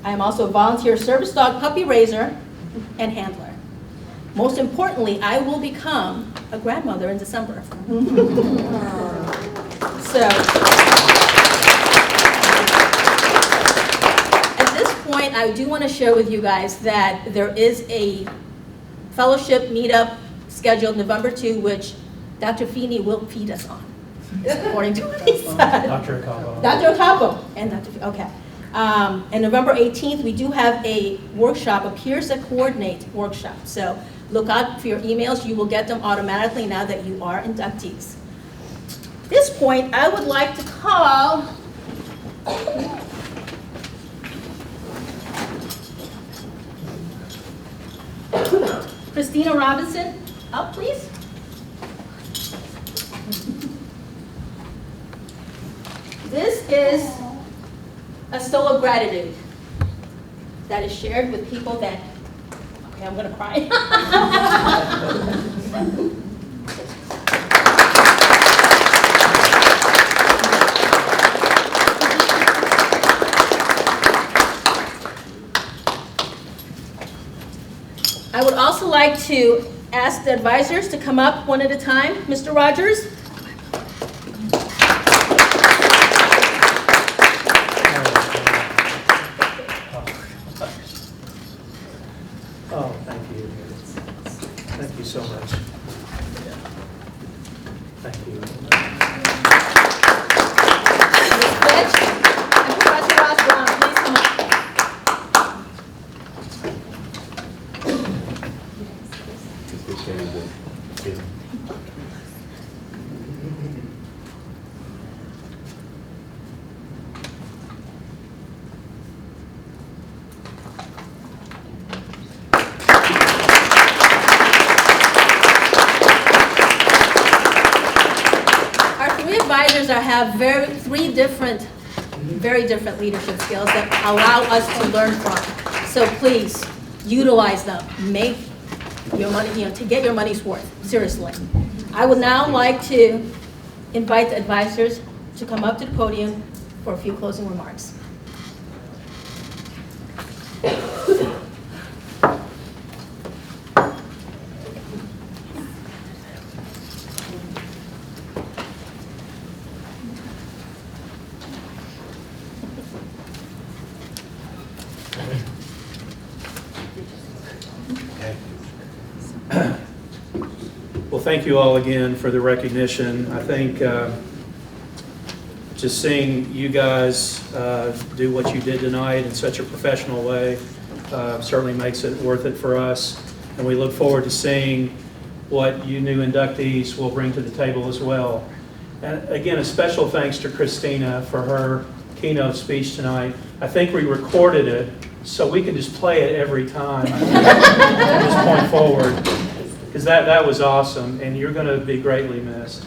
[SPEAKER 9] I am also a volunteer service dog puppy raiser and handler. Most importantly, I will become a grandmother in December. So, at this point, I do want to share with you guys that there is a fellowship meetup scheduled November 2, which Dr. Feeney will feed us on, according to what he said.
[SPEAKER 4] Dr. Acabo.
[SPEAKER 9] Dr. Acabo and Dr. Okay. And November 18th, we do have a workshop, a Peers That Coordinate workshop. So look out for your emails. You will get them automatically now that you are inductees. At this point, I would like to call Christina Robinson up, please. This is a stow of gratitude that is shared with people that, okay, I'm gonna cry. I would also like to ask the advisors to come up one at a time. Mr. Rogers.
[SPEAKER 4] Oh, thank you. Thank you so much. Thank you.
[SPEAKER 9] Ms. Fitch and Professor Osborne, please come up. Advisors have three very different leadership skills that allow us to learn from. So please utilize them. Make your money, to get your money's worth. Seriously. I would now like to invite the advisors to come up to the podium for a few closing remarks.
[SPEAKER 4] Well, thank you all again for the recognition. I think just seeing you guys do what you did tonight in such a professional way certainly makes it worth it for us. And we look forward to seeing what you new inductees will bring to the table as well. And again, a special thanks to Christina for her keynote speech tonight. I think we recorded it so we can just play it every time from this point forward. Because that was awesome, and you're going to be greatly missed.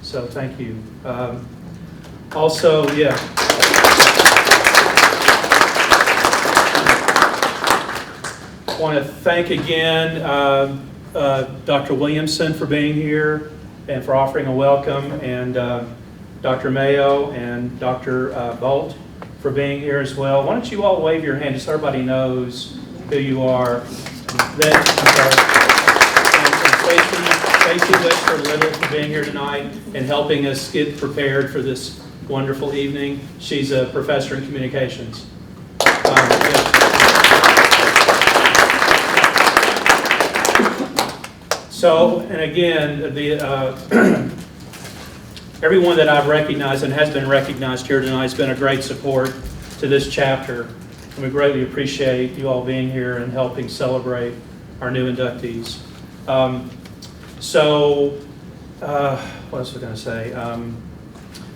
[SPEAKER 4] So thank you. Also, yeah. I want to thank again Dr. Williamson for being here and for offering a welcome, and Dr. Mayo and Dr. Bolt for being here as well. Why don't you all wave your hand just so everybody knows who you are. Stacey Westford-Little for being here tonight and helping us get prepared for this wonderful evening. She's a professor in communications. So, and again, everyone that I've recognized and has been recognized here tonight has been a great support to this chapter. And we greatly appreciate you all being here and helping celebrate our new inductees. What else was I going to say?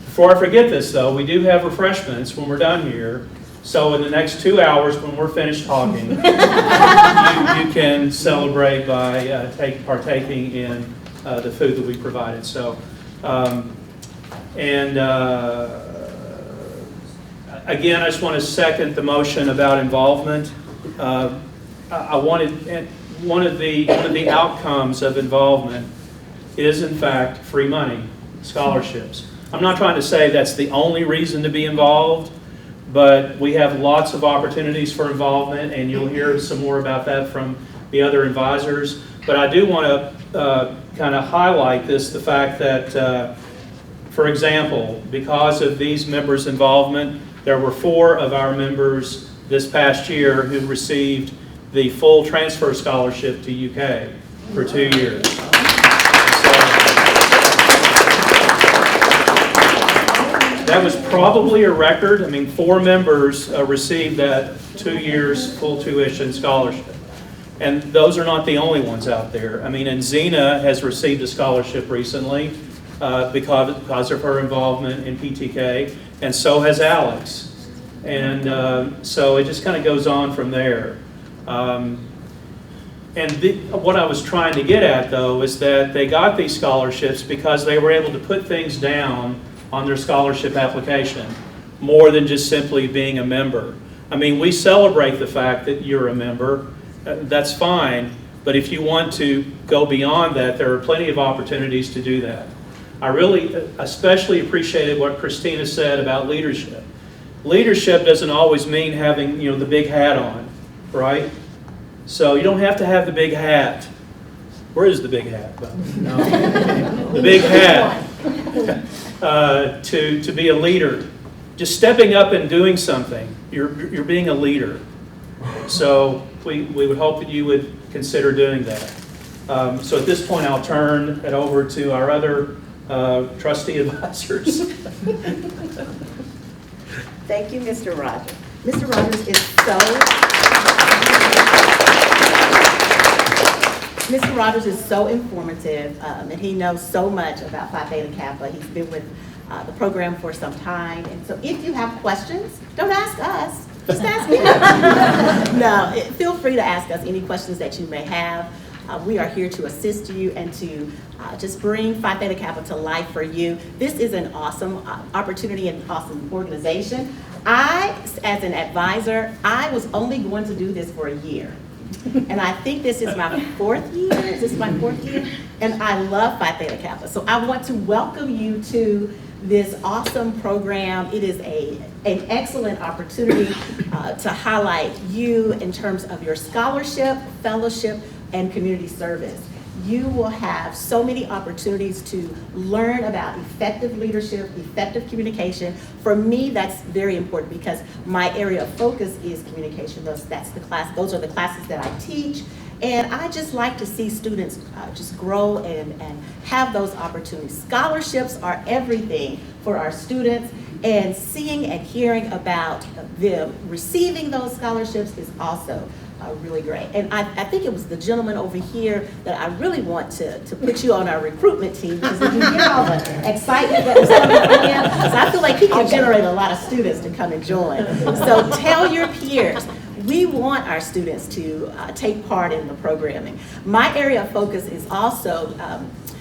[SPEAKER 4] Before I forget this, though, we do have refreshments when we're done here. So in the next 2 hours, when we're finished talking, you can celebrate by partaking in the food that we provided. So, again, I just want to second the motion about involvement. I wanted one of the outcomes of involvement is, in fact, free money, scholarships. I'm not trying to say that's the only reason to be involved, but we have lots of opportunities for involvement, and you'll hear some more about that from the other advisors. But I do want to kind of highlight the fact that, for example, because of these members' involvement, there were 4 of our members this past year who received the full transfer scholarship to UK for 2 years. That was probably a record. I mean, 4 members received that 2 years full tuition scholarship. And those are not the only ones out there. I mean, and Zena has received a scholarship recently because of her involvement in PTK, and so has Alex. And so it just kind of goes on from there. What I was trying to get at, though, is that they got these scholarships because they were able to put things down on their scholarship application, more than just simply being a member. I mean, we celebrate the fact that you're a member. That's fine, but if you want to go beyond that, there are plenty of opportunities to do that. I really especially appreciated what Christina said about leadership. Leadership doesn't always mean having, the big hat on, right? So you don't have to have the big hat. Where is the big hat? No. The big hat. To be a leader. Just stepping up and doing something. You're being a leader. So we would hope that you would consider doing that. So at this point, I'll turn it over to our other trustee advisors.
[SPEAKER 6] Thank you, Mr. Rogers. Mr. Rogers is Mr. Rogers is so informative, and he knows so much about Phi Theta Kappa. He's been with the program for some time, and so if you have questions, don't ask us, just ask him. No, feel free to ask us any questions that you may have. We are here to assist you and to just bring Phi Theta Kappa to life for you. This is an awesome opportunity and awesome organization. I, as an advisor, I was only going to do this for a year. And I think this is my 4th year. Is this my 4th year? And I love Phi Theta Kappa. So I want to welcome you to this awesome program. It is an excellent opportunity to highlight you in terms of your scholarship, fellowship, and community service. You will have so many opportunities to learn about effective leadership, effective communication. For me, that's very important because my area of focus is communication. Those are the classes that I teach. And I just like to see students just grow and have those opportunities. Scholarships are everything for our students, and seeing and hearing about them receiving those scholarships is also really great. And I think it was the gentleman over here that I really want to put you on our recruitment team, because if you hear all the excitement that was coming from him, because I feel like he can generate a lot of students to come and join. So tell your peers. We want our students to take part in the programming. My area of focus is also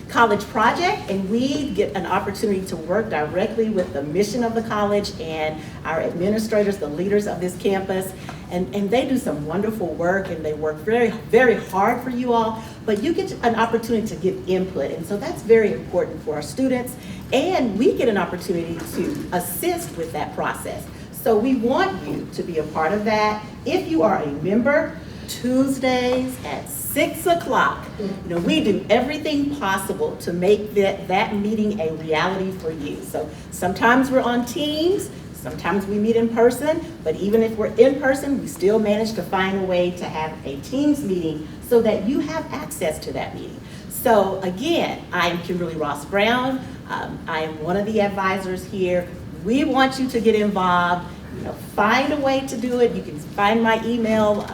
[SPEAKER 6] college project, and we get an opportunity to work directly with the mission of the college and our administrators, the leaders of this campus, and they do some wonderful work, and they work very, very hard for you all, but you get an opportunity to give input, and so that's very important for our students, and we get an opportunity to assist with that process. So we want you to be a part of that. If you are a member, Tuesdays at 6 o'clock, we do everything possible to make that meeting a reality for you. So sometimes we're on Teams, sometimes we meet in person, but even if we're in person, we still manage to find a way to have a Teams meeting so that you have access to that meeting. So again, I am Kimberly Ross Brown. I am one of the advisors here. We want you to get involved. Find a way to do it. You can find my email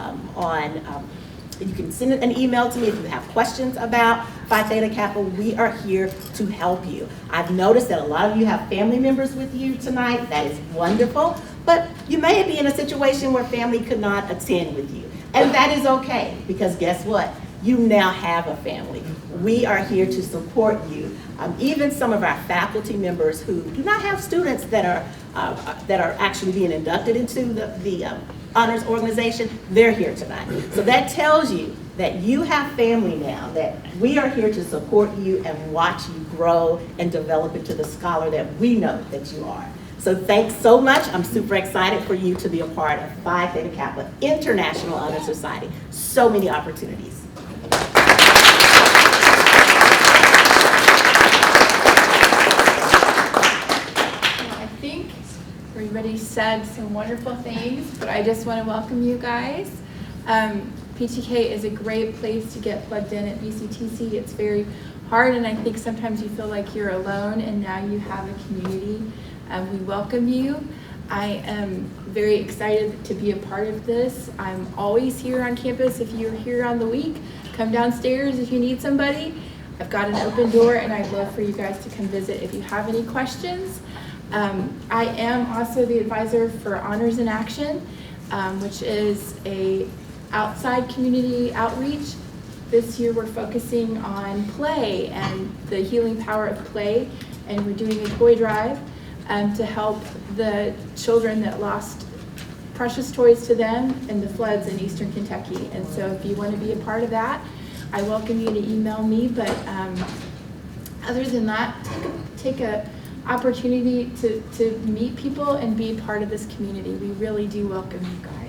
[SPEAKER 6] you can send an email to me if you have questions about Phi Theta Kappa. We are here to help you. I've noticed that a lot of you have family members with you tonight. That is wonderful. But you may be in a situation where family could not attend with you. And that is okay, because guess what? You now have a family. We are here to support you. Even some of our faculty members who do not have students that are actually being inducted into the honors organization, they're here tonight. So that tells you that you have family now, that we are here to support you and watch you grow and develop into the scholar that we know that you are. So thanks so much. I'm super excited for you to be a part of Phi Theta Kappa International Honor Society. So many opportunities.
[SPEAKER 11] Everybody said some wonderful things, but I just want to welcome you guys. PTK is a great place to get plugged in at BCTC. It's very hard, and I think sometimes you feel like you're alone, and now you have a community. We welcome you. I am very excited to be a part of this. I'm always here on campus. If you're here on the week, come downstairs if you need somebody. I've got an open door, and I'd love for you guys to come visit if you have any questions. I am also the advisor for Honors in Action, which is a outside community outreach. This year we're focusing on play and the healing power of play, and we're doing a toy drive to help the children that lost precious toys to them in the floods in Eastern Kentucky. And so if you want to be a part of that, I welcome you to email me. But other than that, take a opportunity to meet people and be part of this community. We really do welcome you guys.